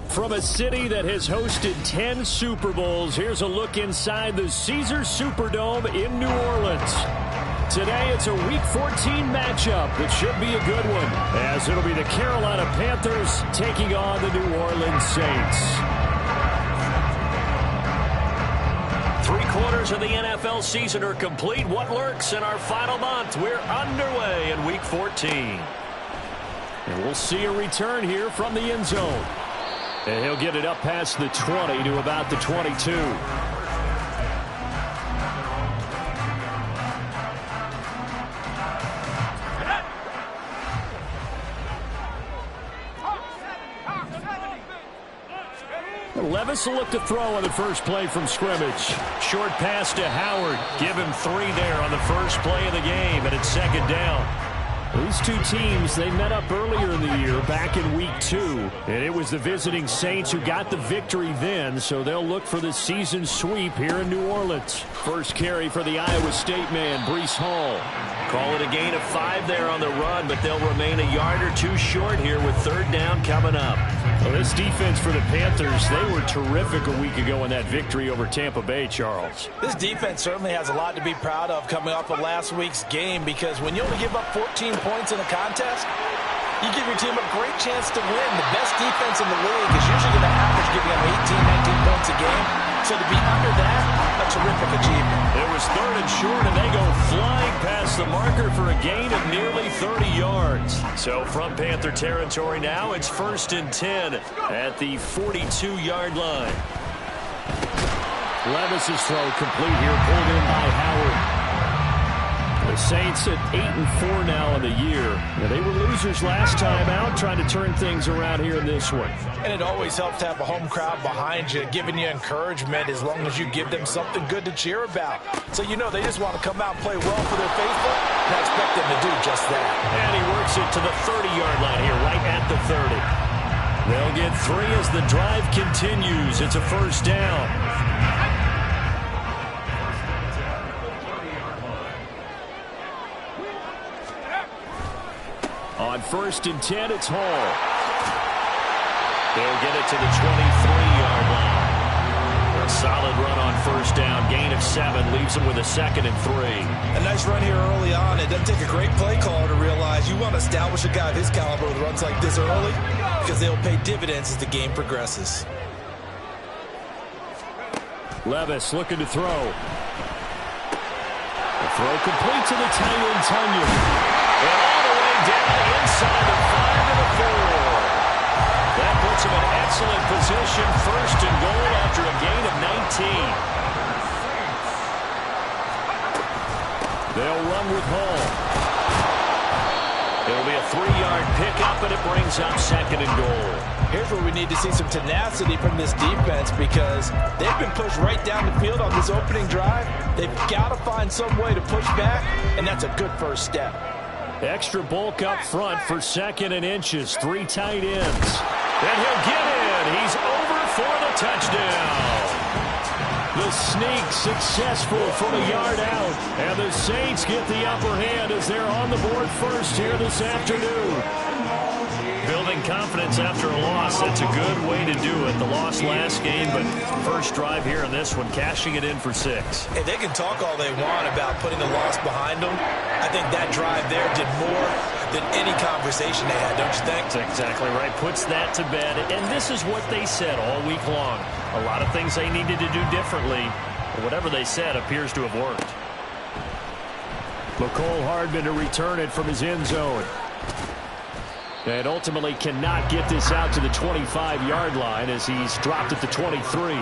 From a city that has hosted 10 Super Bowls, here's a look inside the Caesars Superdome in New Orleans. Today, it's a Week 14 matchup that should be a good one, as it'll be the Carolina Panthers taking on the New Orleans Saints. 3/4 of the NFL season are complete. What lurks in our final month? We're underway in Week 14. And we'll see a return here from the end zone. And he'll get it up past the 20 to about the 22. Levis will look to throw on the first play from scrimmage. Short pass to Howard. Give him 3 there on the first play of the game, and it's second down. These two teams, they met up earlier in the year, back in Week 2. And it was the visiting Saints who got the victory then, so they'll look for the season sweep here in New Orleans. First carry for the Iowa State man, Breece Hall. Call it a gain of 5 there on the run, but they'll remain a yard or 2 short here with third down coming up. Well, this defense for the Panthers, they were terrific a week ago in that victory over Tampa Bay, Charles. This defense certainly has a lot to be proud of coming off of last week's game, because when you only give up 14 points in a contest, you give your team a great chance to win. The best defense in the league is usually going to average giving them 18, 19 points a game. So to be under that, a terrific achievement. It was third and short, and they go flying past the marker for a gain of nearly 30 yards. So from Panther territory now, it's 1st and 10 at the 42-yard line. Levis's throw complete here, pulled in by Howard. The Saints at 8-4 now in the year. They were losers last time out, trying to turn things around here in this one. And it always helps to have a home crowd behind you, giving you encouragement as long as you give them something good to cheer about. So you know they just want to come out and play well for their faithful, and I expect them to do just that. And he works it to the 30-yard line here, right at the 30. They'll get 3 as the drive continues. It's a first down. On 1st and 10, it's Hall. They'll get it to the 23-yard line. A solid run on first down. Gain of 7 leaves them with a 2nd and 3. A nice run here early on. It doesn't take a great play caller to realize you want to establish a guy of his caliber with runs like this early, because they'll pay dividends as the game progresses. Levis looking to throw. The throw complete to the tight end, Tunyon. And all the way down inside the 5 to the 4. That puts him in excellent position, 1st and goal after a gain of 19. They'll run with Hall. It'll be a 3-yard pickup, and it brings up 2nd and goal. Here's where we need to see some tenacity from this defense, because they've been pushed right down the field on this opening drive. They've got to find some way to push back, and that's a good first step. Extra bulk up front for 2nd and inches. 3 tight ends. And he'll get in. He's over for the touchdown. The sneak successful from a yard out. And the Saints get the upper hand as they're on the board first here this afternoon. Building Regaining confidence after a loss, that's a good way to do it. The loss last game, but first drive here in this one, cashing it in for 6. Hey, they can talk all they want about putting the loss behind them. I think that drive there did more than any conversation they had, don't you think? That's exactly right. Puts that to bed. And this is what they said all week long. A lot of things they needed to do differently. But whatever they said appears to have worked. McCole Hardman to return it from his end zone. And ultimately cannot get this out to the 25-yard line as he's dropped at the 23.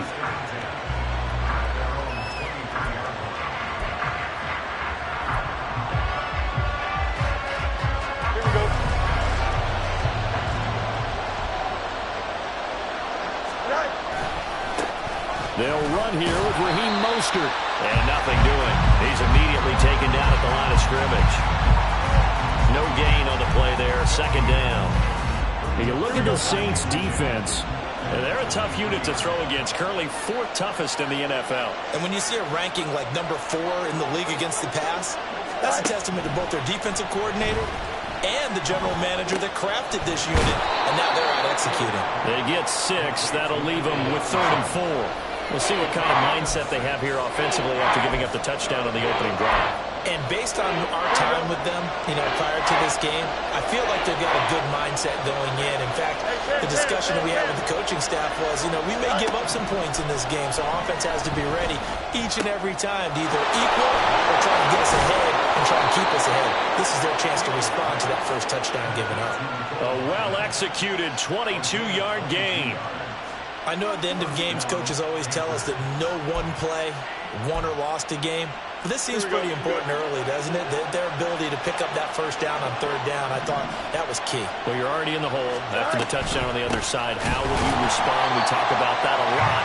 They'll run here with Raheem Mostert. And nothing doing. He's immediately taken down at the line of scrimmage. No gain on the play there. Second down. You look at the Saints defense. They're a tough unit to throw against. Currently 4th toughest in the NFL. And when you see a ranking like number 4 in the league against the pass, that's a testament to both their defensive coordinator and the general manager that crafted this unit. And now they're out executing. They get 6. That'll leave them with 3rd and 4. We'll see what kind of mindset they have here offensively after giving up the touchdown on the opening drive. And based on our time with them, prior to this game, I feel like they've got a good mindset going in. In fact, the discussion that we had with the coaching staff was, we may give up some points in this game, so offense has to be ready each and every time to either equal or try to get us ahead and try to keep us ahead. This is their chance to respond to that first touchdown given up. A well-executed 22-yard gain. I know at the end of games, coaches always tell us that no one play won or lost a game. But this seems pretty important early, doesn't it? Their ability to pick up that first down on 3rd down, I thought that was key. Well, you're already in the hole after the touchdown on the other side. How will you respond? We talk about that a lot,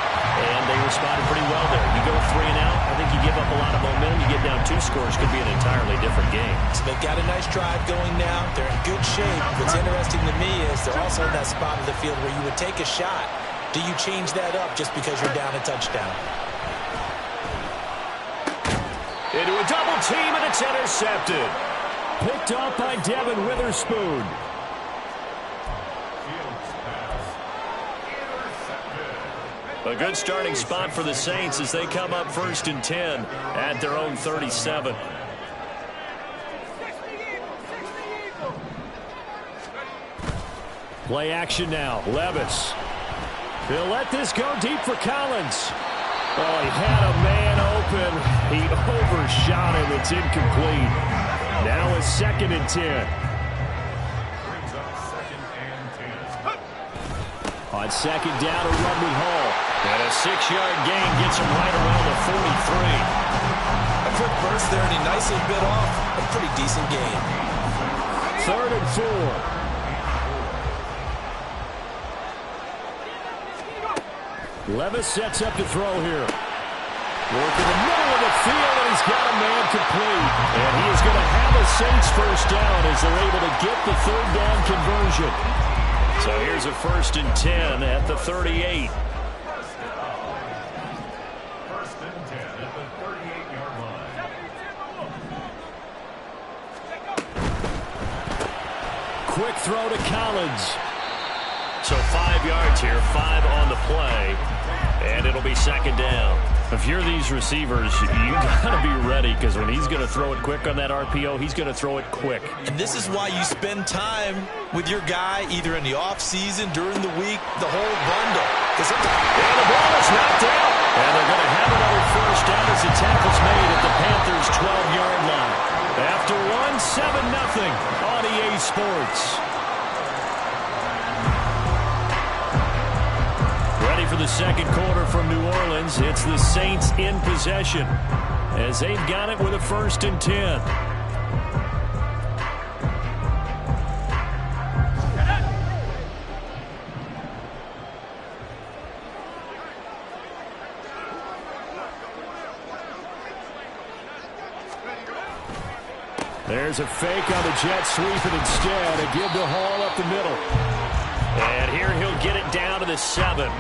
and they responded pretty well there. You go 3 and out, I think you give up a lot of momentum. You get down 2 scores, could be an entirely different game. So they've got a nice drive going now. They're in good shape. What's interesting to me is they're also in that spot of the field where you would take a shot. Do you change that up just because you're down a touchdown? Into a double team, and it's intercepted. Picked off by Devin Witherspoon. A good starting spot for the Saints as they come up 1st and 10 at their own 37. Play action now. Levis. He'll let this go deep for Collins. Oh, he had a man open. He overshot him. It's incomplete. Now a 2nd and 10. On 2nd down, a run with Hall. And a 6-yard gain gets him right around the 43. A quick burst there, and he nicely bit off a pretty decent gain. 3rd and 4. Levis sets up to throw here. Work in the middle of the field, and he's got a man complete. And he is going to have a Saints first down as they're able to get the 3rd down conversion. So here's a 1st and 10 at the 38. 1st and 10 at the 38-yard line. Quick throw to Collins. So 5 yards here, 5 on the play, and it'll be 2nd down. If you're these receivers, you got to be ready because when he's going to throw it quick on that RPO, he's going to throw it quick. And this is why you spend time with your guy either in the offseason, during the week, the whole bundle. And the ball is knocked out. And they're going to have another first down as the tackle's made at the Panthers' 12-yard line. After 7-0 on EA Sports. Ready for the 2nd quarter from New Orleans. It's the Saints in possession as they've got it with a 1st and 10. There's a fake on the jet sweep, and instead a give to Hall up the middle. And here he'll get it down to the 7.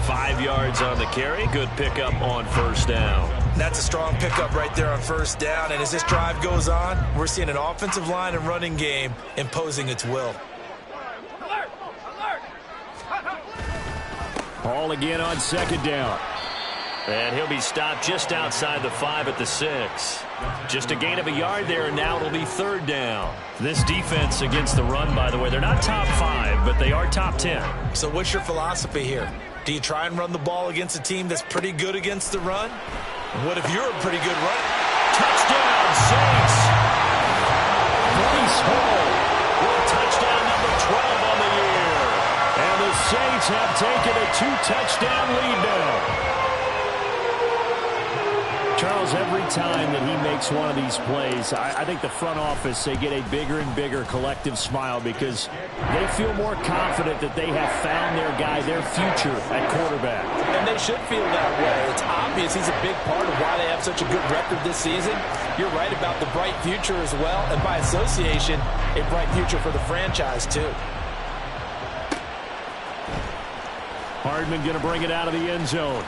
5 yards on the carry. Good pickup on 1st down. That's a strong pickup right there on 1st down. And as this drive goes on, we're seeing an offensive line and running game imposing its will. Ball again on second down. And he'll be stopped just outside the 5 at the 6. Just a gain of a yard there, and now it'll be third down. This defense against the run, by the way, they're not top 5, but they are top 10. So what's your philosophy here? Do you try and run the ball against a team that's pretty good against the run? What if you're a pretty good runner? Touchdown, Saints! Bryce Hall with touchdown number 12 on the year. And the Saints have taken a 2-touchdown lead now. Charles, every time that he makes one of these plays, I think the front office, they get a bigger and bigger collective smile because they feel more confident that they have found their guy, their future at quarterback. And they should feel that way. It's obvious he's a big part of why they have such a good record this season. You're right about the bright future as well, and by association, a bright future for the franchise too. Hardman going to bring it out of the end zone.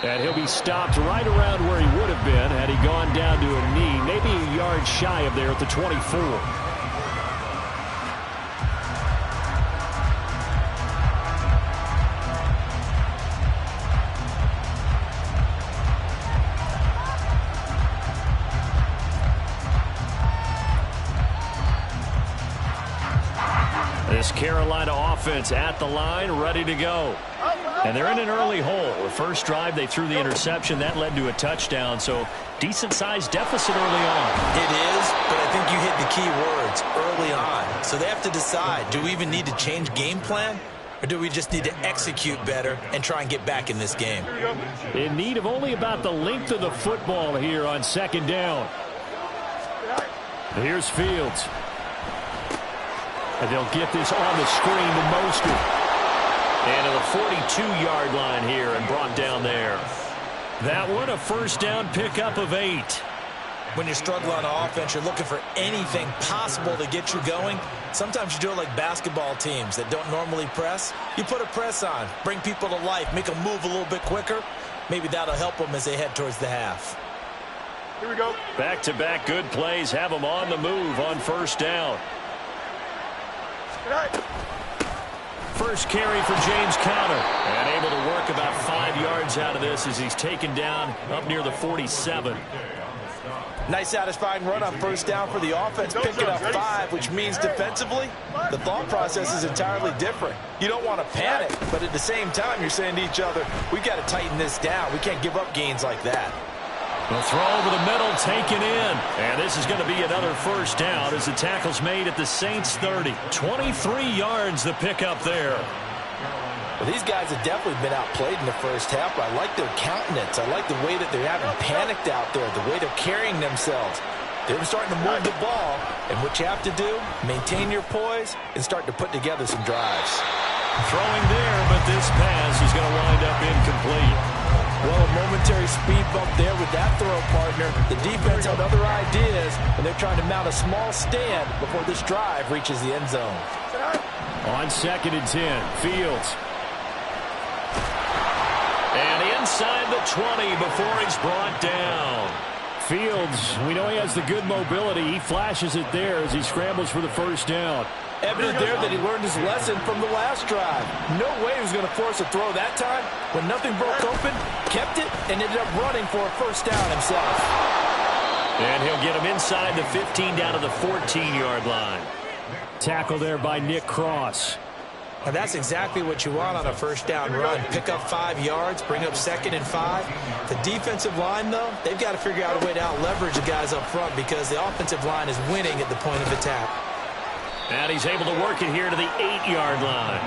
And he'll be stopped right around where he would have been had he gone down to a knee, maybe a yard shy of there at the 24. This Carolina offense at the line, ready to go. And they're in an early hole. The first drive, they threw the interception. That led to a touchdown, so decent-sized deficit early on. It is, but I think you hit the key words, early on. So they have to decide, do we even need to change game plan, or do we just need to execute better and try and get back in this game? In need of only about the length of the football here on second down. Here's Fields. And they'll get this on the screen to Mostert. And to the 42-yard line here and brought down there. That one, a first down pickup of 8. When you're struggling on offense, you're looking for anything possible to get you going. Sometimes you do it like basketball teams that don't normally press. You put a press on, bring people to life, make them move a little bit quicker. Maybe that'll help them as they head towards the half. Here we go. Back-to-back good plays have them on the move on first down. First carry for James Conner. And able to work about 5 yards out of this as he's taken down up near the 47. Nice satisfying run on first down for the offense, picking up 5, which means defensively, the thought process is entirely different. You don't want to panic, but at the same time, you're saying to each other, we've got to tighten this down. We can't give up gains like that. The throw over the middle taken in. And this is going to be another first down as the tackle's made at the Saints 30. 23 yards the pickup there. Well, these guys have definitely been outplayed in the first half, but I like their countenance. I like the way that they're having panicked out there, the way they're carrying themselves. They're starting to move the ball, and what you have to do, maintain your poise and start to put together some drives. Throwing there, but this pass is going to wind up incomplete. Well, a momentary speed bump there with that throw, partner. The defense had other ideas, and they're trying to mount a small stand before this drive reaches the end zone. On 2nd and 10, Fields. And inside the 20 before he's brought down. Fields, we know he has the good mobility. He flashes it there as he scrambles for the first down. Evident there that he learned his lesson from the last drive. No way he was going to force a throw that time. When nothing broke open, kept it, and ended up running for a first down himself. And he'll get him inside the 15 down to the 14-yard line. Tackle there by Nick Cross. And that's exactly what you want on a first down run. Pick up 5 yards, bring up 2nd and 5. The defensive line, though, they've got to figure out a way to out-leverage the guys up front because the offensive line is winning at the point of attack. And he's able to work it here to the 8-yard line.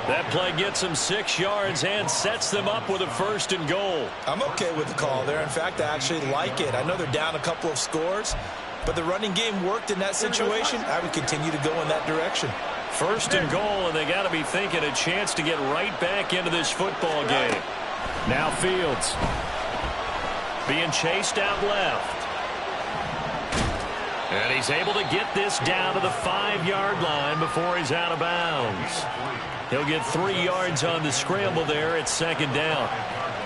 That play gets him 6 yards and sets them up with a 1st and goal. I'm okay with the call there. In fact, I actually like it. I know they're down a couple of scores, but the running game worked in that situation. I would continue to go in that direction. 1st and goal, and they got to be thinking a chance to get right back into this football game. Now Fields being chased out left. And he's able to get this down to the 5-yard line before he's out of bounds. He'll get 3 yards on the scramble there at 2nd down.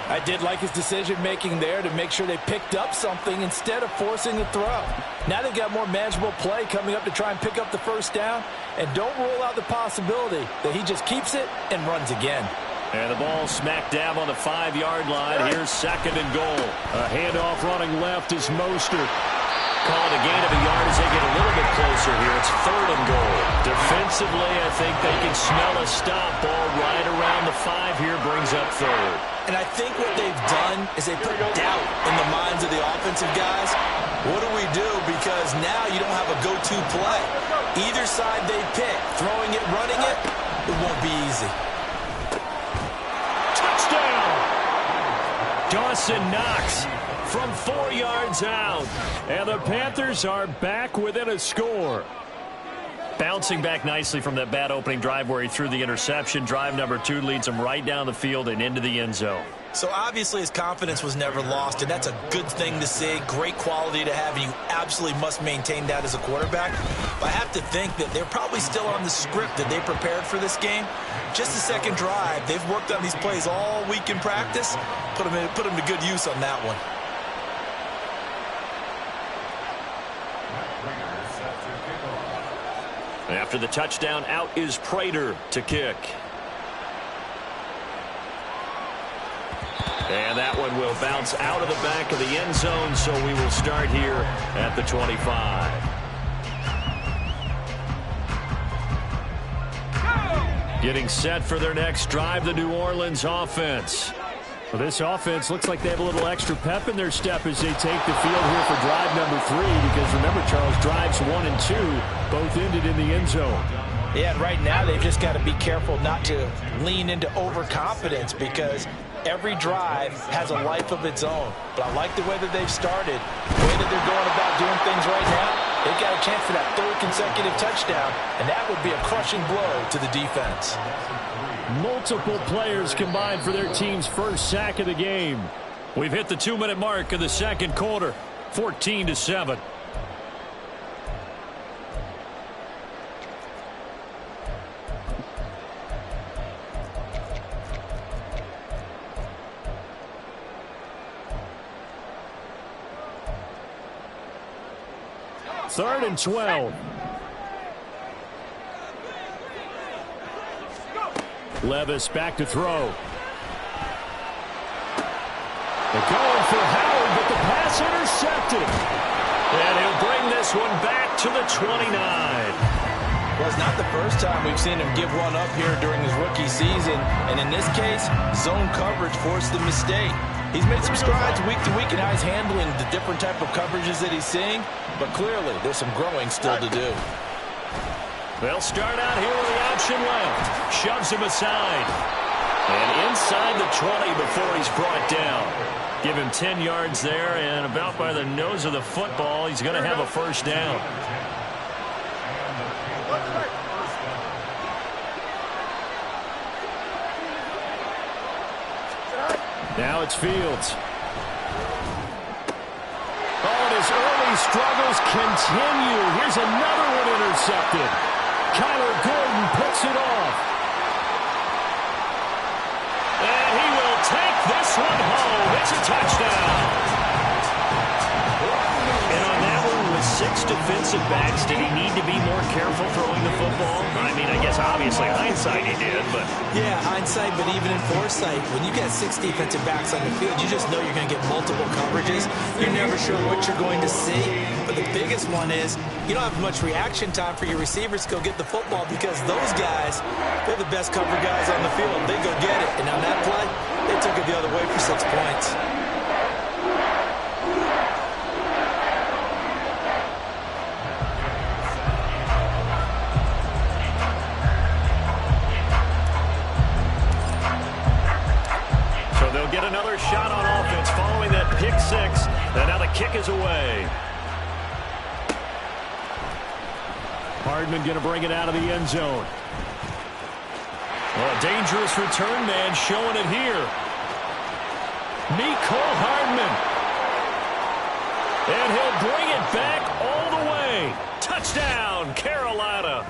I did like his decision-making there to make sure they picked up something instead of forcing the throw. Now they've got more manageable play coming up to try and pick up the first down. And don't rule out the possibility that he just keeps it and runs again. And the ball smack dab on the 5-yard line. Here's 2nd and goal. A handoff running left is Mostert. Called a gain of a yard as they get a little bit closer here. It's 3rd and goal. Defensively, I think they can smell a stop. Ball right around the 5 here, brings up 3rd. And I think what they've done is they put doubt in the minds of the offensive guys. What do we do? Because now you don't have a go-to play. Either side they pick, throwing it, running it, it won't be easy. Touchdown! Dawson Knox from 4 yards out. And the Panthers are back within a score. Bouncing back nicely from that bad opening drive where he threw the interception. Drive number 2 leads him right down the field and into the end zone. So obviously his confidence was never lost, and that's a good thing to see. Great quality to have, and you absolutely must maintain that as a quarterback. But I have to think that they're probably still on the script that they prepared for this game. Just the second drive. They've worked on these plays all week in practice. Put them to good use on that one. After the touchdown, out is Prater to kick. And that one will bounce out of the back of the end zone, so we will start here at the 25. Getting set for their next drive, the New Orleans offense. Well, this offense looks like they have a little extra pep in their step as they take the field here for drive number 3, because remember, Charles, drives 1 and 2 both ended in the end zone. Yeah, and right now they've just got to be careful not to lean into overconfidence, because every drive has a life of its own. But I like the way that they've started, the way that they're going about doing things right now. They've got a chance for that 3rd consecutive touchdown, and that would be a crushing blow to the defense. Multiple players combined for their team's first sack of the game. We've hit the 2-minute mark of the second quarter, 14-7. Third and 12. Levis back to throw. They're going for Howard, but the pass intercepted. And he'll bring this one back to the 29. Well, it's not the first time we've seen him give one up here during his rookie season. And in this case, zone coverage forced the mistake. He's made some strides week to week in how he's handling the different type of coverages that he's seeing. But clearly, there's some growing still to do. They'll start out here with the option left. Shoves him aside. And inside the 20 before he's brought down. Give him 10 yards there, and about by the nose of the football, he's going to have a first down. Now it's Fields. Oh, and his early struggles continue. Here's another one intercepted. Kyler Gordon picks it off. And he will take this one home. It's a touchdown. And on that one, with 6 defensive backs, did he need to be more careful throwing the football? I mean, I guess obviously hindsight he did, but... Yeah, hindsight, but even in foresight, when you get 6 defensive backs on the field, you just know you're going to get multiple coverages. You're never sure what you're going to see. But the biggest one is you don't have much reaction time for your receivers to go get the football, because those guys, they're the best cover guys on the field. They go get it. And on that play, they took it the other way for 6 points. Get another shot on offense following that pick 6, and now the kick is away. Hardman going to bring it out of the end zone. Well, a dangerous return man showing it here. Mecole Hardman. And he'll bring it back all the way. Touchdown, Carolina.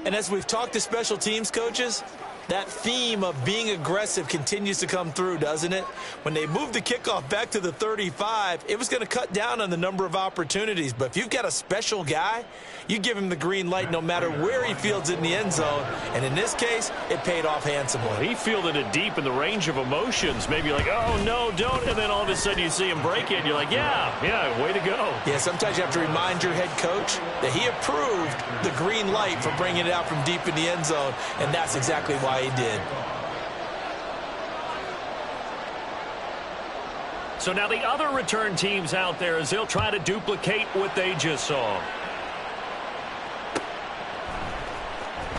And as we've talked to special teams coaches, that theme of being aggressive continues to come through, doesn't it? When they moved the kickoff back to the 35, it was going to cut down on the number of opportunities. But if you've got a special guy, you give him the green light no matter where he fields it in the end zone. And in this case, it paid off handsomely. He fielded it deep in the range of emotions. Maybe like, oh, no, don't. And then all of a sudden you see him break it, and you're like, yeah, way to go. Yeah, sometimes you have to remind your head coach that he approved the green light for bringing it out from deep in the end zone, and that's exactly why he did. So now the other return teams out there as they'll try to duplicate what they just saw.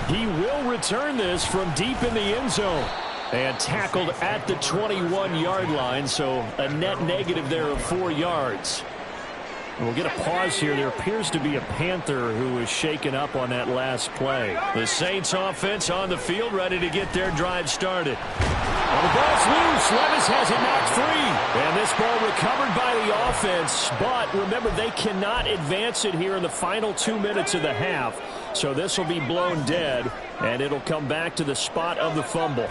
He will return this from deep in the end zone. And tackled at the 21-yard line, so a net negative there of 4 yards. We'll get a pause here. There appears to be a Panther who was shaken up on that last play. The Saints offense on the field, ready to get their drive started. Well, the ball's loose. Levis has it knocked free. And this ball recovered by the offense. But remember, they cannot advance it here in the final 2 minutes of the half. So this will be blown dead, and it'll come back to the spot of the fumble.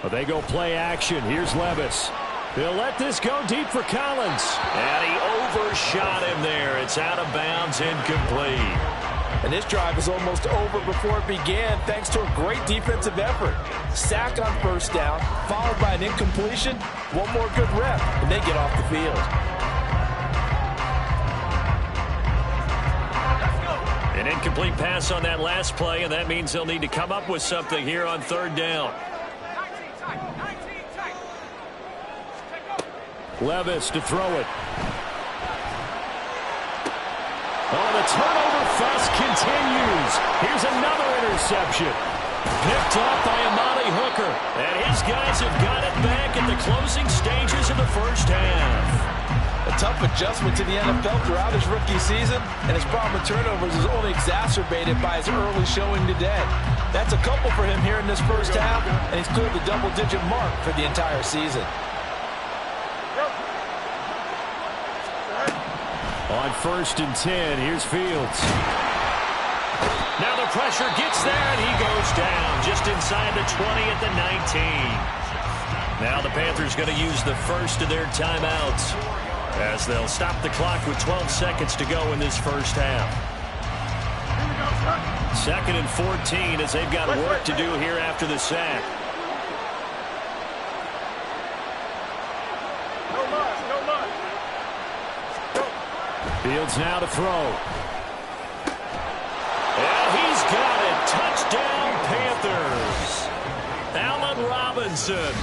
Well, they go play action. Here's Levis. They'll let this go deep for Collins. And he overshot him there. It's out of bounds, incomplete. And this drive is almost over before it began thanks to a great defensive effort. Sack on first down, followed by an incompletion. One more good rep, and they get off the field. An incomplete pass on that last play, and that means they'll need to come up with something here on third down. Levis to throw it. Oh, the turnover fest continues. Here's another interception. Picked off by Amani Hooker. And his guys have got it back at the closing stages of the first half. A tough adjustment to the NFL throughout his rookie season, and his problem with turnovers is only exacerbated by his early showing today. That's a couple for him here in this first half, and he's cleared the double-digit mark for the entire season. On 1st and 10, here's Fields. Now the pressure gets there, and he goes down just inside the 20 at the 19. Now the Panthers going to use the first of their timeouts as they'll stop the clock with 12 seconds to go in this first half. 2nd and 14 as they've got work to do here after the sack. Fields now to throw. And he's got it. Touchdown, Panthers. Allen Robinson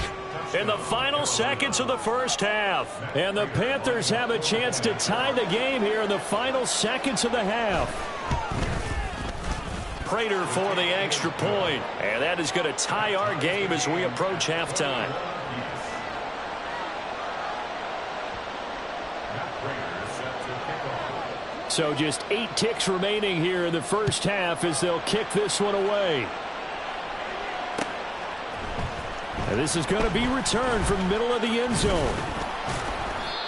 in the final seconds of the first half. And the Panthers have a chance to tie the game here in the final seconds of the half. Prater for the extra point. And that is going to tie our game as we approach halftime. So just 8 ticks remaining here in the first half as they'll kick this one away. And this is going to be returned from the middle of the end zone.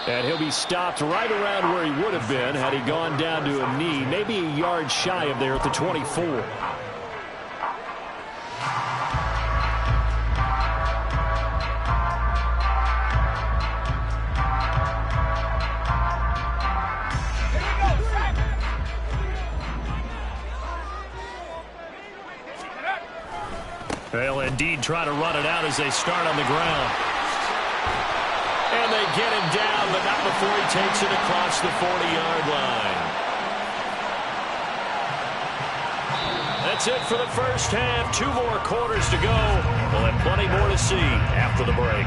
And he'll be stopped right around where he would have been had he gone down to a knee, maybe a yard shy of there at the 24. They'll indeed try to run it out as they start on the ground. And they get him down, but not before he takes it across the 40-yard line. That's it for the first half. 2 more quarters to go. We'll have plenty more to see after the break.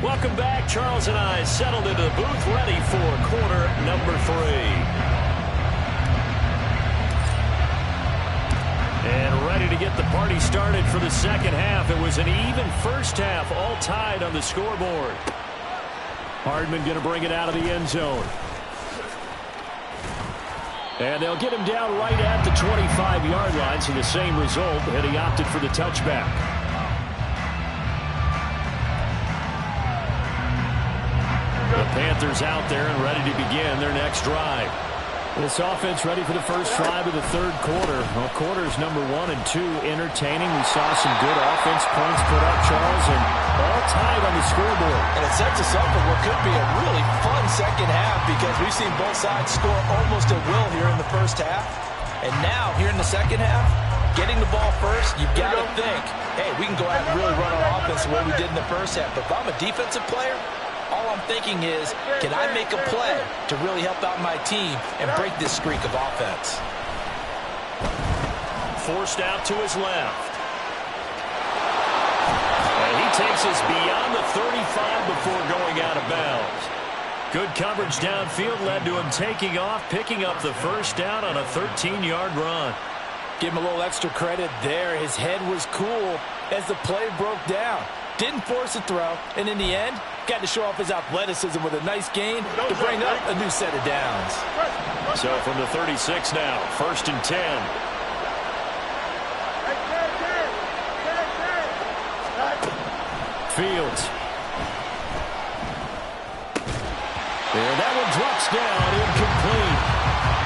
Welcome back. Charles and I settled into the booth, ready for quarter number 3. And ready to get the party started for the second half. It was an even first half, all tied on the scoreboard. Hardman going to bring it out of the end zone. And they'll get him down right at the 25-yard line, so the same result, and he opted for the touchback. The Panthers out there and ready to begin their next drive. This offense ready for the first drive of the third quarter. Well, quarters number 1 and 2 entertaining. We saw some good offense points put up, Charles, and all tied on the scoreboard. And it sets us up for what could be a really fun second half because we've seen both sides score almost at will here in the first half. And now, here in the second half, getting the ball first, you've got to think, hey, we can go out and really run our offense the way we did in the first half. But if I'm a defensive player, all I'm thinking is, can I make a play to really help out my team and break this streak of offense? Forced out to his left. And he takes us beyond the 35 before going out of bounds. Good coverage downfield led to him taking off, picking up the first down on a 13-yard run. Give him a little extra credit there. His head was cool as the play broke down. Didn't force a throw, and in the end, got to show off his athleticism with a nice gain to bring up a new set of downs. So from the 36 now, 1st and 10. Fields. And that one drops down, incomplete.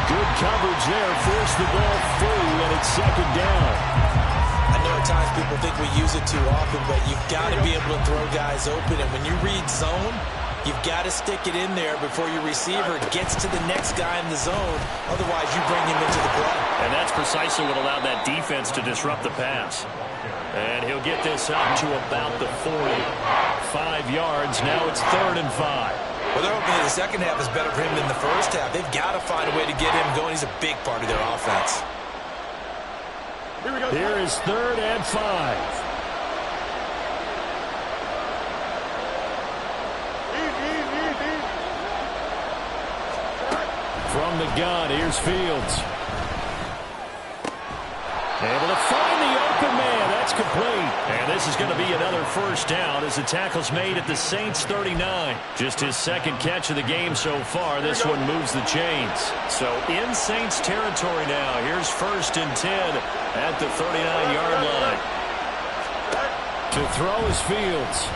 Good coverage there, forced the ball free, and it's second down. I know at times people think we use it too often, but you've got to be able to throw guys open. And when you read zone, you've got to stick it in there before your receiver gets to the next guy in the zone. Otherwise, you bring him into the play. And that's precisely what allowed that defense to disrupt the pass. And he'll get this up to about the 40. 5 yards. Now it's 3rd and 5. Well, they're hoping that the second half is better for him than the first half. They've got to find a way to get him going. He's a big part of their offense. Here is 3rd and 5. From the gun, here's Fields. Able to find the open man. That's complete. And this is going to be another first down as the tackle's made at the Saints 39. Just his second catch of the game so far. This one moves the chains. So in Saints territory now. Here's 1st and 10 at the 39-yard line. To throw is Fields.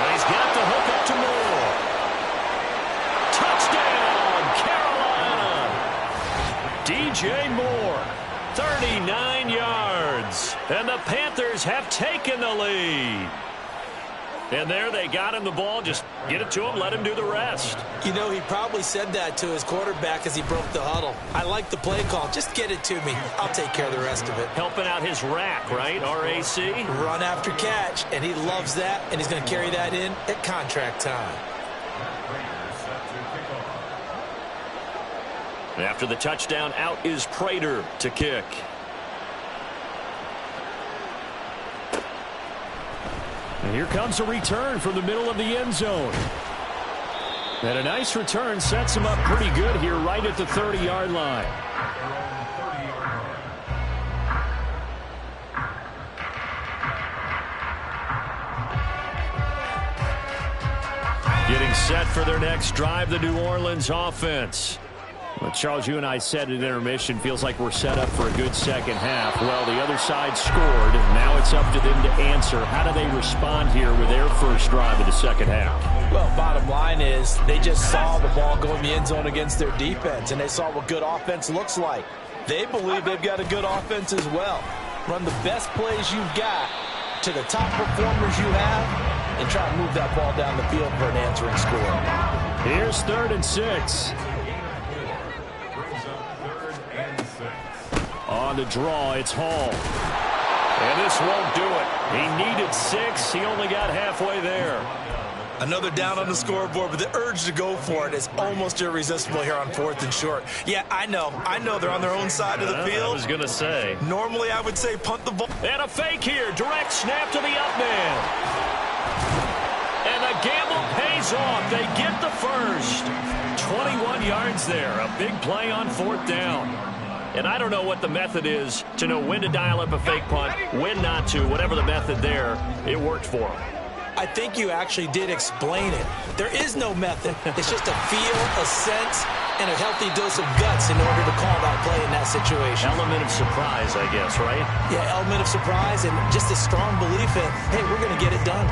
And he's got the hook up to Moore. Touchdown, Carolina. DJ Moore. 39 yards. And the Panthers have taken the lead. And there they got him the ball. Just get it to him, let him do the rest. You know, he probably said that to his quarterback as he broke the huddle. I like the play call. Just get it to me. I'll take care of the rest of it. Helping out his rack, right? R-A-C? Run after catch, and he loves that, and he's going to carry that in at contract time. After the touchdown, out is Prater to kick. And here comes a return from the middle of the end zone. And a nice return sets him up pretty good here right at the 30-yard line. Getting set for their next drive, the New Orleans offense. Well, Charles, you and I said at intermission, feels like we're set up for a good second half. Well, the other side scored. Now it's up to them to answer. How do they respond here with their first drive of the second half? Well, bottom line is they just saw the ball go in the end zone against their defense, and they saw what good offense looks like. They believe they've got a good offense as well. Run the best plays you've got to the top performers you have, and try to move that ball down the field for an answering score. Here's 3rd and 6. On the draw, it's Hall. And this won't do it. He needed 6. He only got halfway there. Another down on the scoreboard, but the urge to go for it is almost irresistible here on 4th and short. Yeah, I know they're on their own side of the field. I was going to say. Normally, I would say punt the ball. And a fake here. Direct snap to the up man. And the gamble pays off. They get the first. 21 yards there. A big play on 4th down. And I don't know what the method is to know when to dial up a fake punt, when not to. Whatever the method there, it worked for him. I think you actually did explain it. There is no method. It's just a feel, a sense, and a healthy dose of guts in order to call that play in that situation. Element of surprise, I guess, right? Yeah, element of surprise and just a strong belief in, hey, we're going to get it done.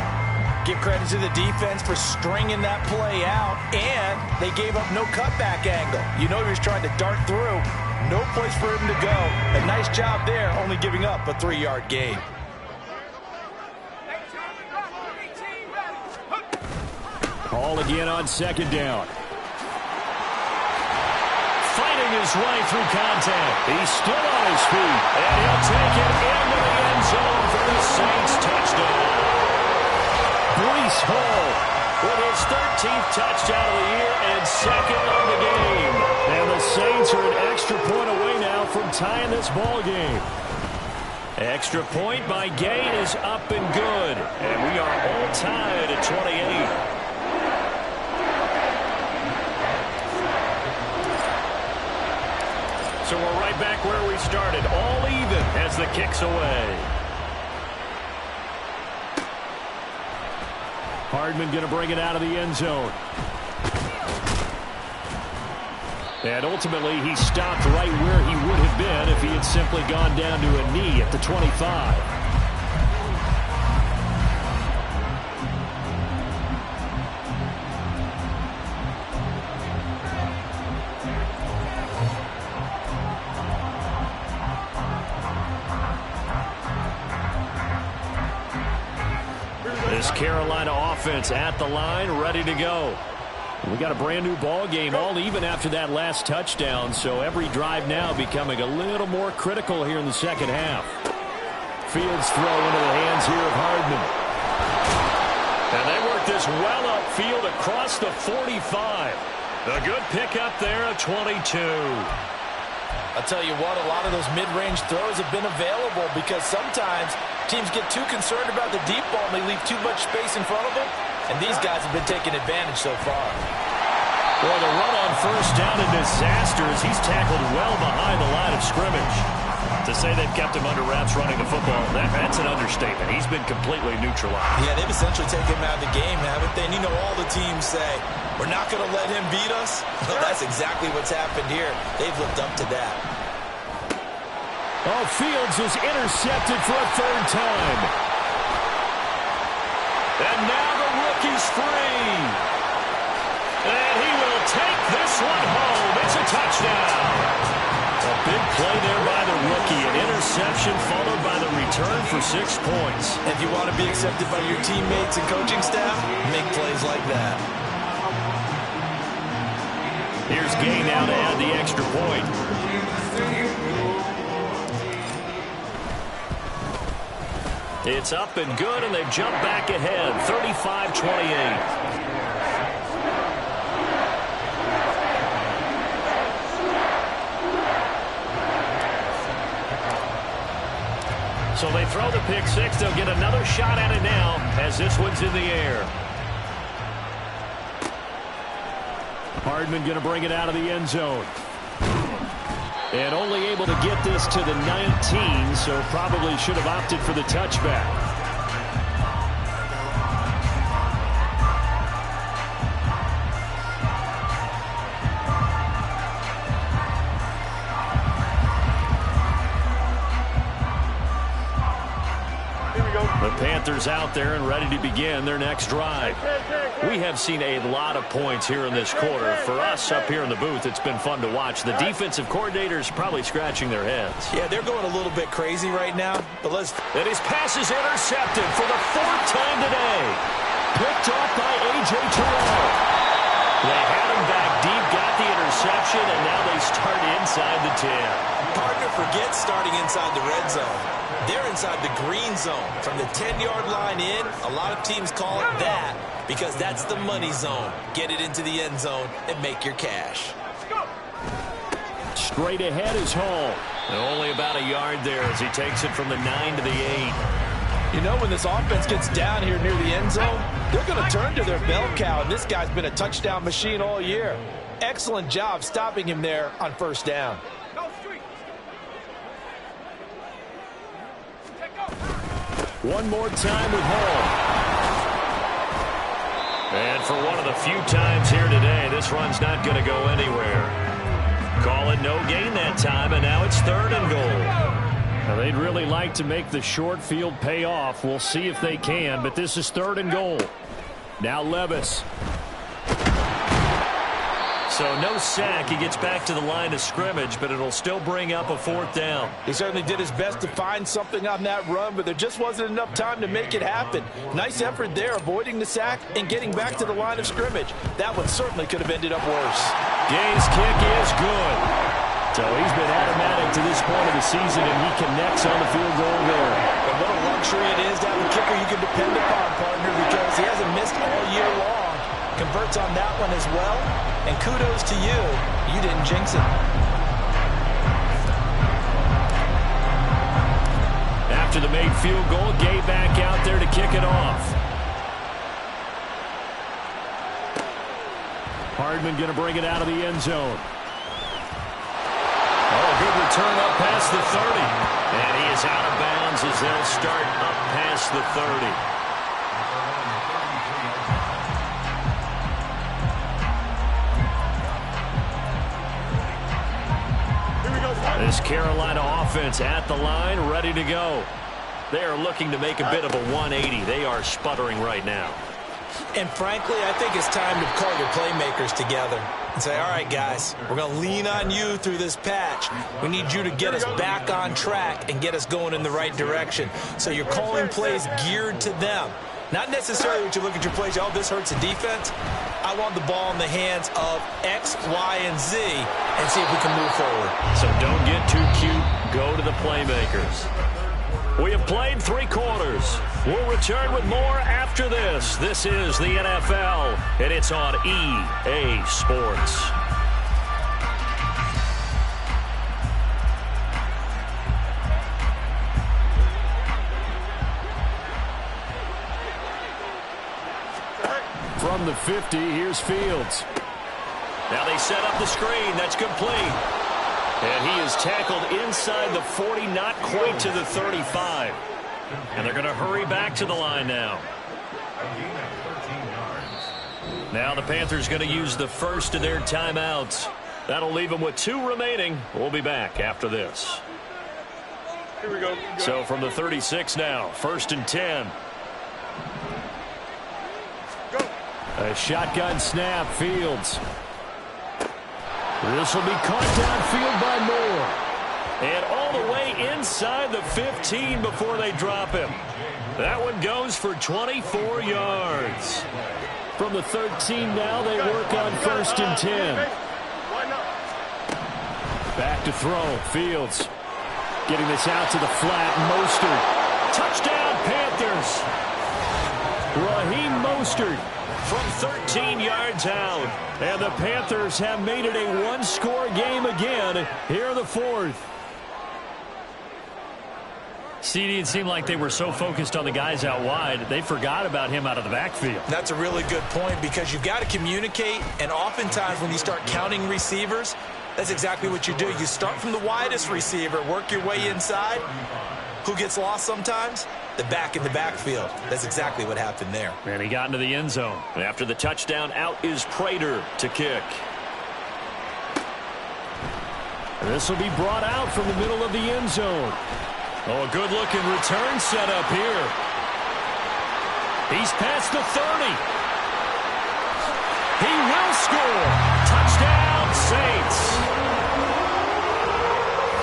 Give credit to the defense for stringing that play out, and they gave up no cutback angle. You know he was trying to dart through. No place for him to go. A nice job there, only giving up a 3-yard gain. Call again on second down. Fighting his way through contact. He's still on his feet. And he'll take it into the end zone for the Saints touchdown. Breece Hall with his 13th touchdown of the year and second of the game. And the Saints are an extra point away now from tying this ball game. Extra point by Gain is up and good. And we are all tied at 28. So we're right back where we started, all even as the kick's away. Hardman going to bring it out of the end zone. And ultimately, he stopped right where he would have been if he had simply gone down to a knee at the 25. Carolina offense at the line, ready to go. We got a brand new ball game, all even after that last touchdown, so every drive now becoming a little more critical here in the second half. Fields throw into the hands here of Hardman. And they work this well upfield across the 45. A good pickup there at 22. I'll tell you what, a lot of those mid-range throws have been available because sometimes teams get too concerned about the deep ball and they leave too much space in front of them. And these guys have been taking advantage so far. Boy, the run on first down a disaster as he's tackled well behind the line of scrimmage. To say they've kept him under wraps running the football, that's an understatement. He's been completely neutralized. Yeah, they've essentially taken him out of the game, haven't they? And you know all the teams say, we're not going to let him beat us. Well, that's exactly what's happened here. They've lived up to that. Oh, Fields is intercepted for a third time. And now the rookie's free. And he will take this one home. It's a touchdown. A big play there by the rookie. An interception followed by the return for 6 points. If you want to be accepted by your teammates and coaching staff, make plays like that. Here's Gay now to add the extra point. It's up and good, and they've jumped back ahead, 35-28. So they throw the pick six. They'll get another shot at it now as this one's in the air. Hardman going to bring it out of the end zone. And only able to get this to the 19, so probably should have opted for the touchback. The Panthers out there and ready to begin their next drive. We have seen a lot of points here in this quarter. For us up here in the booth, it's been fun to watch. The defensive coordinators probably scratching their heads. Yeah, they're going a little bit crazy right now, but let's... And his pass is intercepted for the 4th time today. Picked off by A.J. Terrell. They had him back deep, got the interception, and now they start inside the 10. Partner forgets starting inside the red zone. They're inside the green zone. From the 10-yard line in, a lot of teams call it that because that's the money zone. Get it into the end zone and make your cash. Straight ahead is Hall. And only about a yard there as he takes it from the 9 to the 8. You know, when this offense gets down here near the end zone, they're going to turn to their bell cow, and this guy's been a touchdown machine all year. Excellent job stopping him there on first down. One more time with Hall. And for one of the few times here today, this run's not going to go anywhere. Call it no gain that time, and now it's 3rd and goal. Now, they'd really like to make the short field pay off. We'll see if they can, but this is 3rd and goal. Now Levis. So no sack. He gets back to the line of scrimmage, but it'll still bring up a 4th down. He certainly did his best to find something on that run, but there just wasn't enough time to make it happen. Nice effort there, avoiding the sack and getting back to the line of scrimmage. That one certainly could have ended up worse. Gay's kick is good. So he's been automatic to this point of the season, and he connects on the field goal there. And what a luxury it is to have a kicker you can depend upon, partner, because he hasn't missed all year long. Converts on that one as well, and kudos to you. You didn't jinx it. After the made field goal, Gay back out there to kick it off. Hardman going to bring it out of the end zone. Oh, good return up past the 30. And he is out of bounds as they'll start up past the 30. This Carolina offense at the line, ready to go. They are looking to make a bit of a 180. They are sputtering right now. And frankly, I think it's time to call your playmakers together and say, all right, guys, we're going to lean on you through this patch. We need you to get us back on track and get us going in the right direction. So you're calling plays geared to them. Not necessarily when you look at your plays, oh, this hurts the defense. I want the ball in the hands of X, Y, and Z and see if we can move forward. So don't get too cute. Go to the playmakers. We have played 3 quarters. We'll return with more after this. This is the NFL, and it's on EA Sports. From the 50, here's Fields. Now they set up the screen. That's complete. And he is tackled inside the 40, not quite to the 35. And they're going to hurry back to the line now. Now the Panthers going to use the first of their timeouts. That'll leave them with 2 remaining. We'll be back after this. Here we go. So from the 36 now, 1st and 10. A shotgun snap, Fields. This will be caught downfield by Moore. And all the way inside the 15 before they drop him. That one goes for 24 yards. From the 13 now, they work on 1st and 10. Back to throw, Fields. Getting this out to the flat, Mostert. Touchdown, Panthers. Raheem Mostert. From 13 yards out. And the Panthers have made it a 1-score game again here in the 4th. CD, it seemed like they were so focused on the guys out wide, they forgot about him out of the backfield. That's a really good point because you've got to communicate, and oftentimes when you start counting receivers, that's exactly what you do. You start from the widest receiver, work your way inside. Who gets lost sometimes? The back in the backfield. That's exactly what happened there. And he got into the end zone. And after the touchdown, out is Prater to kick. And this will be brought out from the middle of the end zone. Oh, a good-looking return set up here. He's past the 30. He will score. Touchdown, Saints.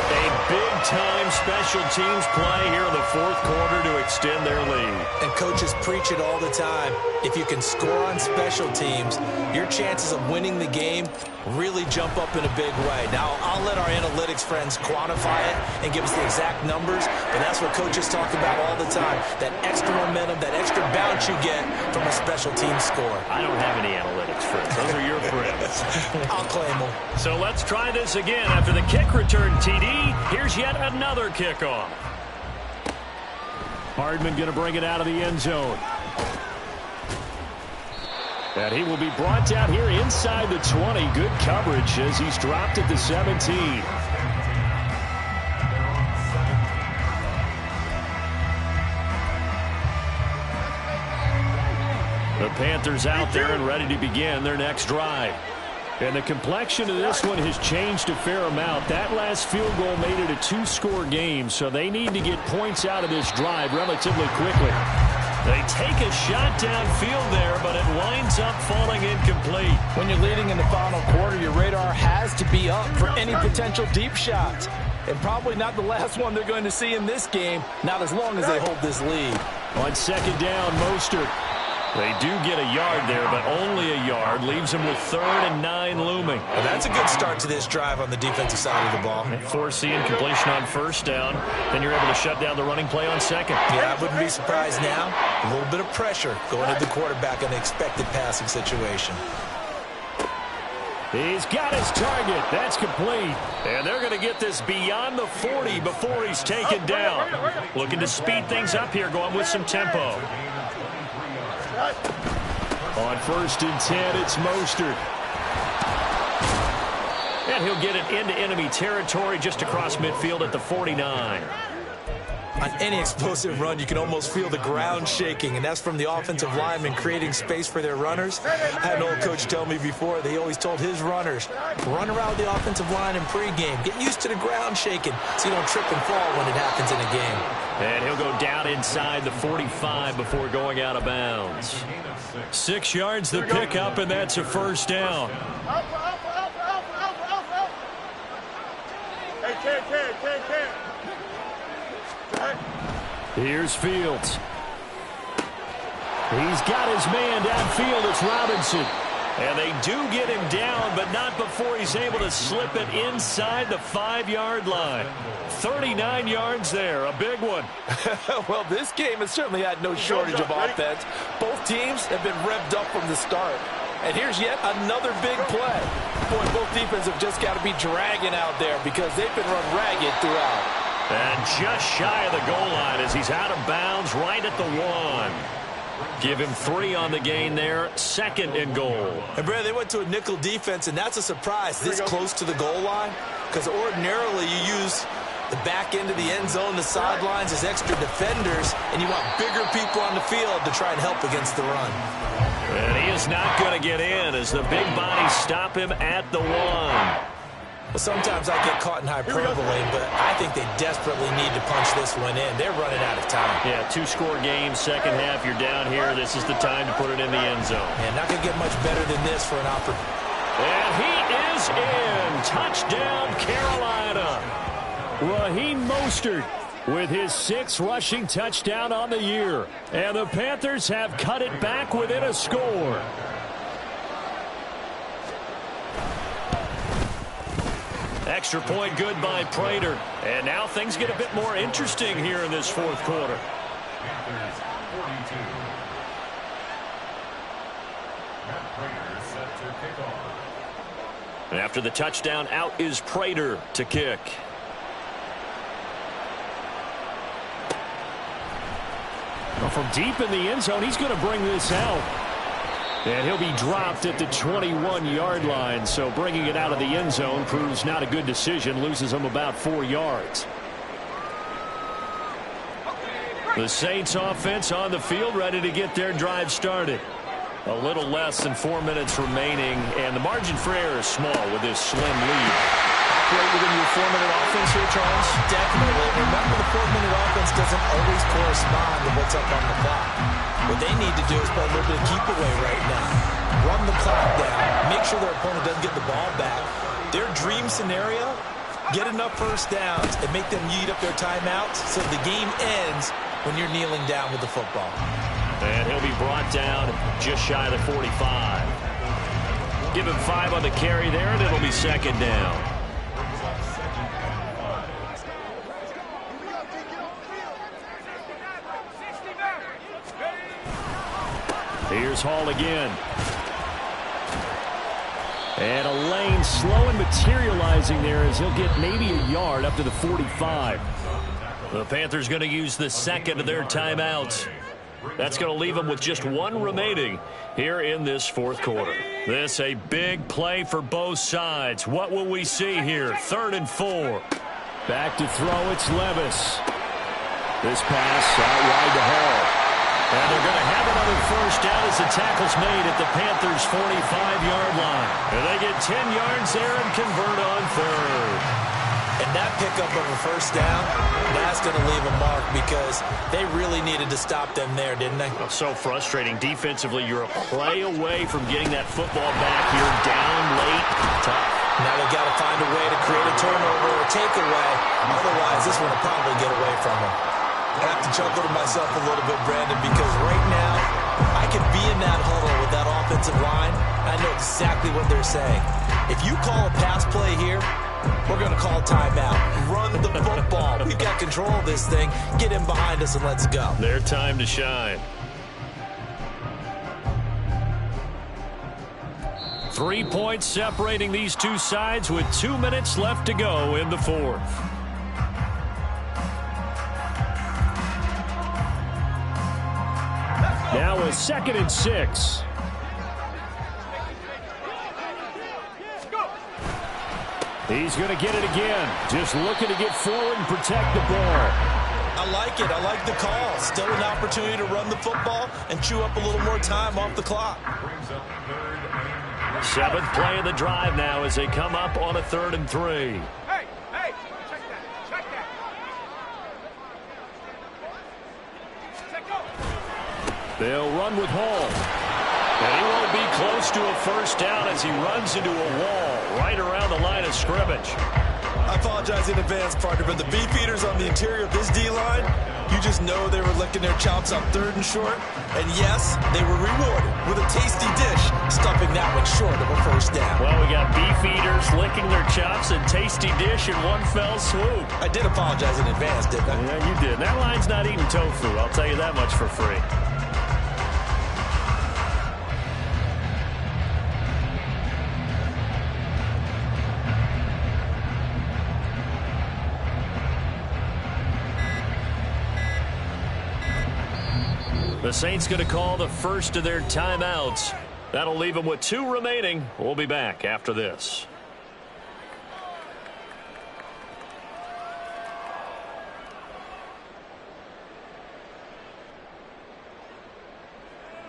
A big-time special teams play here in the 4th quarter to extend their lead. And coaches preach it all the time. If you can score on special teams, your chances of winning the game really jump up in a big way. Now, I'll let our analytics friends quantify it and give us the exact numbers, but that's what coaches talk about all the time. That extra momentum, that extra bounce you get from a special team score. I don't have any analytics friends. Those are your friends. I'll claim them. So let's try this again. After the kick return, TD, here's yet another kickoff. Hardman going to bring it out of the end zone. And he will be brought down here inside the 20. Good coverage as he's dropped at the 17. The Panthers out there and ready to begin their next drive. And the complexion of this one has changed a fair amount. That last field goal made it a 2-score game, so they need to get points out of this drive relatively quickly. They take a shot downfield there, but it winds up falling incomplete. When you're leading in the final quarter, your radar has to be up for any potential deep shots. And probably not the last one they're going to see in this game, not as long as they hold this lead. On second down, Mostert. They do get a yard there, but only a yard. Leaves them with 3rd and 9 looming. Well, that's a good start to this drive on the defensive side of the ball. Force the incompletion on first down. Then you're able to shut down the running play on second. Yeah, I wouldn't be surprised now. A little bit of pressure going at the quarterback in an expected passing situation. He's got his target. That's complete. And they're going to get this beyond the 40 before he's taken down. Looking to speed things up here, going with some tempo. On 1st and 10, it's Mostert. And he'll get it into enemy territory just across midfield at the 49. On any explosive run, you can almost feel the ground shaking, and that's from the offensive linemen creating space for their runners. I had an old coach tell me before, they always told his runners, run around the offensive line in pregame. Get used to the ground shaking so you don't trip and fall when it happens in a game. And he'll go down inside the 45 before going out of bounds. 6 yards the pickup, and that's a 1st down. Here's Fields. He's got his man downfield. It's Robinson. And they do get him down, but not before he's able to slip it inside the 5-yard line. 39 yards there, a big one. Well, this game has certainly had no shortage of offense. Both teams have been revved up from the start. And here's yet another big play. Boy, both defenses have just got to be dragging out there because they've been run ragged throughout. And just shy of the goal line as he's out of bounds right at the 1. Give him 3 on the gain there. 2nd and goal. And, Brad, they went to a nickel defense, and that's a surprise this close to the goal line because ordinarily you use the back end of the end zone, the sidelines as extra defenders, and you want bigger people on the field to try and help against the run. And he is not going to get in as the big bodies stop him at the 1. Well, sometimes I get caught in hyperbole, but I think they desperately need to punch this one in. They're running out of time. Yeah, 2-score game, second half, you're down here. This is the time to put it in the end zone. And not going to get much better than this for an opportunity. And he is in. Touchdown, Carolina. Raheem Mostert with his 6th rushing touchdown on the year. And the Panthers have cut it back within a score. Extra point good by Prater. And now things get a bit more interesting here in this 4th quarter. Panthers 42. Matt Prater set to kick off. And after the touchdown, out is Prater to kick. Well, from deep in the end zone, he's going to bring this out. And he'll be dropped at the 21-yard line, so bringing it out of the end zone proves not a good decision, loses him about 4 yards. The Saints offense on the field, ready to get their drive started. A little less than 4 minutes remaining, and the margin for error is small with this slim lead. Operate within your 4-minute offense here, Charles? Definitely. Remember, the 4-minute offense doesn't always correspond to what's up on the clock. What they need to do is play a little bit of keep away right now. Run the clock down. Make sure their opponent doesn't get the ball back. Their dream scenario, get enough first downs and make them eat up their timeouts so the game ends when you're kneeling down with the football. And he'll be brought down just shy of the 45. Give him 5 on the carry there, and it'll be 2nd down. Here's Hall again. And a lane slow and materializing there as he'll get maybe a yard up to the 45. The Panthers going to use the 2nd of their timeouts. That's going to leave them with just 1 remaining here in this 4th quarter. This a big play for both sides. What will we see here? 3rd and 4. Back to throw, it's Levis. This pass out wide to Hall. And they're going to have another first down as the tackle tackle's made at the Panthers' 45-yard line. And they get 10 yards there and convert on third. And that pickup of a first down, that's going to leave a mark because they really needed to stop them there, didn't they? Well, so frustrating. Defensively, you're a play away from getting that football back here down late. Tough. Now they've got to find a way to create a turnover or takeaway. Otherwise, this one will probably get away from them. I have to chuckle to myself a little bit, Brandon, because right now I could be in that huddle with that offensive line. I know exactly what they're saying. If you call a pass play here, we're going to call timeout. Run the football. We've got control of this thing. Get in behind us and let's go. Their time to shine. 3 points separating these two sides with 2 minutes left to go in the fourth. Now a 2nd and 6. He's going to get it again. Just looking to get forward and protect the ball. I like it. I like the call. Still an opportunity to run the football and chew up a little more time off the clock. 7th play of the drive now as they come up on a 3rd and 3. Hey, check that. They'll run with Hall. And he won't be close to a first down as he runs into a wall right around the line of scrimmage. I apologize in advance, partner, but the beefeaters on the interior of this D-line, you just know they were licking their chops on 3rd and short. And yes, they were rewarded with a tasty dish, stuffing that one short of a first down. Well, we got beefeaters licking their chops and tasty dish in one fell swoop. I did apologize in advance, didn't I? Yeah, you did. That line's not eating tofu. I'll tell you that much for free. The Saints going to call the first of their timeouts. That'll leave them with 2 remaining. We'll be back after this.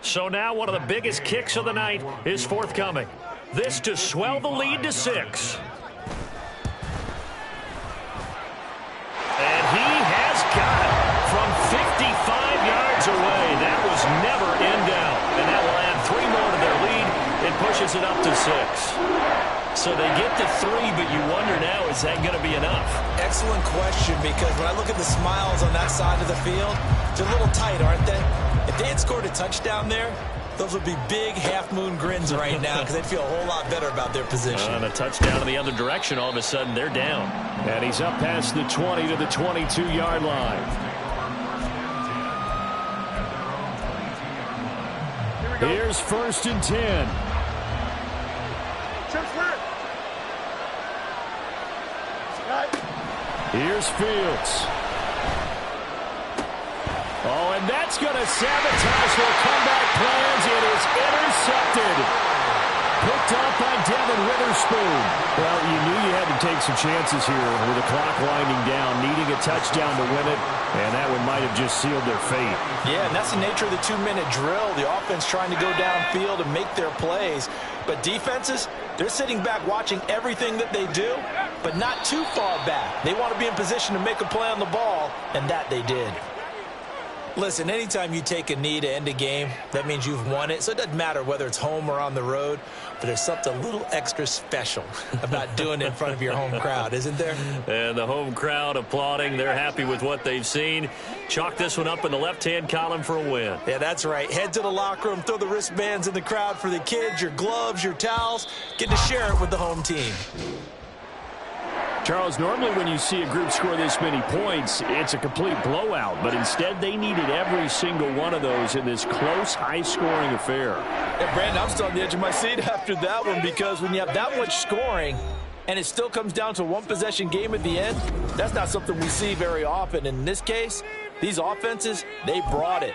So now one of the biggest kicks of the night is forthcoming. This to swell the lead to 6. And he has got it from 55 yards away. That was never in doubt. And that will add 3 more to their lead. It pushes it up to 6. So they get to 3, but you wonder now, is that going to be enough? Excellent question, because when I look at the smiles on that side of the field, they're a little tight, aren't they? If they had scored a touchdown there, those would be big half-moon grins right now because they'd feel a whole lot better about their position. And a touchdown in the other direction, all of a sudden they're down. And he's up past the 20 to the 22-yard line. Here's 1st and 10. Here's Fields. Oh, and that's going to sabotage their comeback plans. It is intercepted. Picked up by Devin Witherspoon. Well, you knew you had to take some chances here with the clock winding down, needing a touchdown to win it, and that one might have just sealed their fate. Yeah, and that's the nature of the 2-minute drill. The offense trying to go downfield and make their plays. But defenses, they're sitting back watching everything that they do, but not too far back. They want to be in position to make a play on the ball, and that they did. Listen, anytime you take a knee to end a game, that means you've won it. So it doesn't matter whether it's home or on the road, but there's something a little extra special about doing it in front of your home crowd, isn't there? And the home crowd applauding. They're happy with what they've seen. Chalk this one up in the left-hand column for a win. Yeah, that's right. Head to the locker room, throw the wristbands in the crowd for the kids, your gloves, your towels. Get to share it with the home team. Charles, normally when you see a group score this many points, it's a complete blowout. But instead, they needed every single one of those in this close, high-scoring affair. Yeah, Brandon, I'm still on the edge of my seat after that one because when you have that much scoring and it still comes down to a one-possession game at the end, that's not something we see very often. In this case, these offenses, they brought it.